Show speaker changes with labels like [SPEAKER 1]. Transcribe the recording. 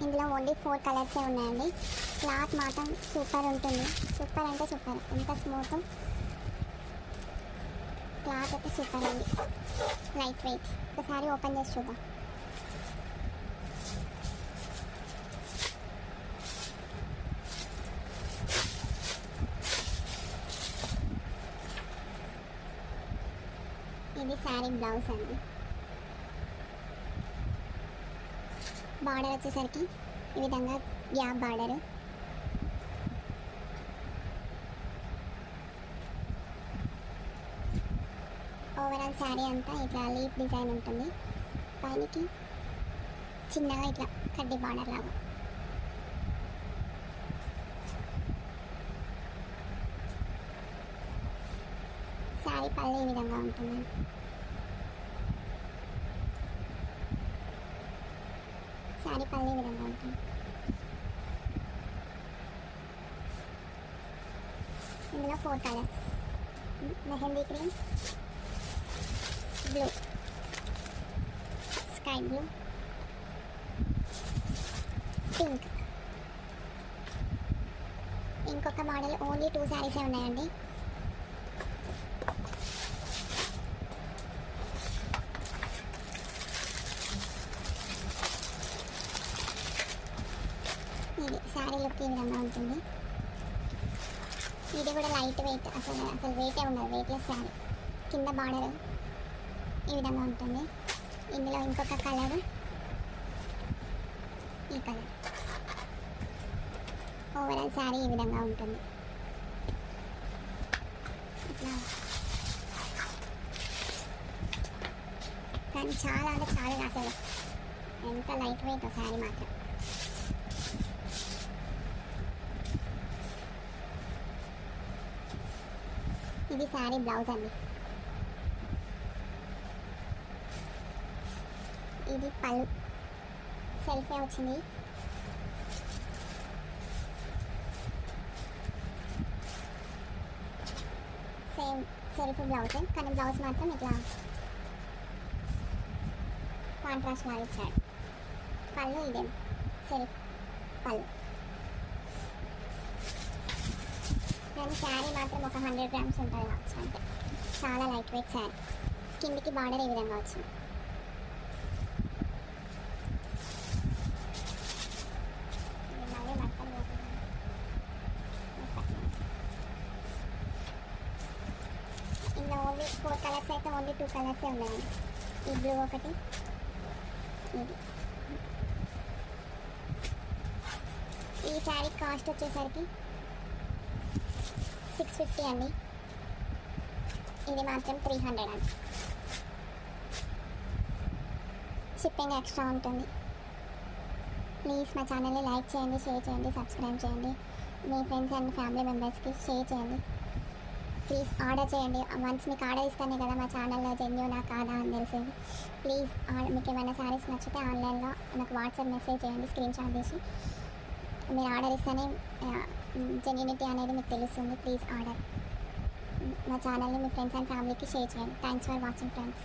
[SPEAKER 1] ఇందులో ఓన్లీ 4 కలర్సే ఉన్నాయండి. క్లాత్ మాత్రం సూపర్ ఉంటుంది. సూపర్ అంటే సూపర్, ఎంత స్మూత్. క్లాత్ అయితే సూపర్ అండి, లైట్ వెయిట్. ఒకసారి ఓపెన్ చేసి చూద్దాం. ఇది శారీ బ్లౌజ్ అండి. బార్డర్ వచ్చేసరికి ఈ విధంగా గ్యాప్ బార్డర్. ఓవరాల్ శారీ అంతా ఇట్లా లీఫ్ డిజైన్ ఉంటుంది. పైనకి చిన్నగా ఇట్లా కడ్డీ బార్డర్ లాగా. శారీ పళ్ళు ఈ విధంగా ఉంటుంది. శారీ పళ్ళు ఈ విధంగా ఉంటుంది. ఇందులో 4 colours: mehndi green, blue, sky blue, pink. ఇంకొక మోడల్ ఓన్లీ 2 శారీసే ఉన్నాయండి. ఇది శారీ లుక్ ఈ విధంగా ఉంటుంది. ఇది కూడా లైట్ వెయిట్, అసలు వెయిటే ఉండదు, వెయిట్లెస్ శారీ. కింద బార్డర్ ఈ విధంగా ఉంటుంది. ఇందులో ఇంకొక కలర్, ఈ కలర్. ఓవరాల్ శారీ ఈ విధంగా ఉంటుంది. ఇట్లా కానీ చాలా అంటే చాలా అసలు ఎంత లైట్ వెయిట్ శారీ మాత్రం. ఇది శారీ బ్లౌజ్ అండి. ఇది పళ్ళు, సెల్ఫే వచ్చింది. సేమ్ సెల్ఫ్ బ్లౌజ్, కానీ బ్లౌజ్ మాత్రం ఇట్లా కాంట్రాస్ట్ లాగా ఇచ్చాడు. పళ్ళు ఇదే సెల్ఫ్ పళ్ళు. కానీ శారీ మాత్రం ఒక 100 గ్రామ్స్ ఉంటుంది కావచ్చు, అంటే చాలా లైట్ వెయిట్ శారీ. కిందికి బార్డర్ ఈ విధంగా వచ్చింది. ఇందులో ఓన్లీ 4 కలర్స్ అయితే ఓన్లీ 2 కలర్సే ఉన్నాయండి. ఈ బ్లూ ఒకటి, ఇది. ఈ శారీ కాస్ట్ వచ్చేసరికి 650 అండి. ఇది మాత్రం 300 అండి. షిప్పింగ్ ఎక్స్ట్రా ఉంటుంది. ప్లీజ్ మా ఛానల్ని లైక్ చేయండి, షేర్ చేయండి, సబ్స్క్రైబ్ చేయండి. మీ ఫ్రెండ్స్ అండ్ ఫ్యామిలీ మెంబర్స్కి షేర్ చేయండి. ప్లీజ్ ఆర్డర్ చేయండి. వన్స్ మీకు ఆర్డర్ ఇస్తానే కదా మా ఛానల్లో జెన్యూనా కాదా అని తెలిసేది. ప్లీజ్ మీకు ఏమైనా శారీస్ నచ్చితే ఆన్లైన్లో నాకు వాట్సాప్ మెసేజ్ చేయండి, స్క్రీన్ షాట్ తీసి. మీరు ఆర్డర్ ఇస్తేనే జెన్యూనిటీ అనేది మీకు తెలుస్తుంది. Please order. మా ఛానల్ని మీ ఫ్రెండ్స్ అండ్ ఫ్యామిలీకి షేర్ చేయండి. Thanks for watching friends.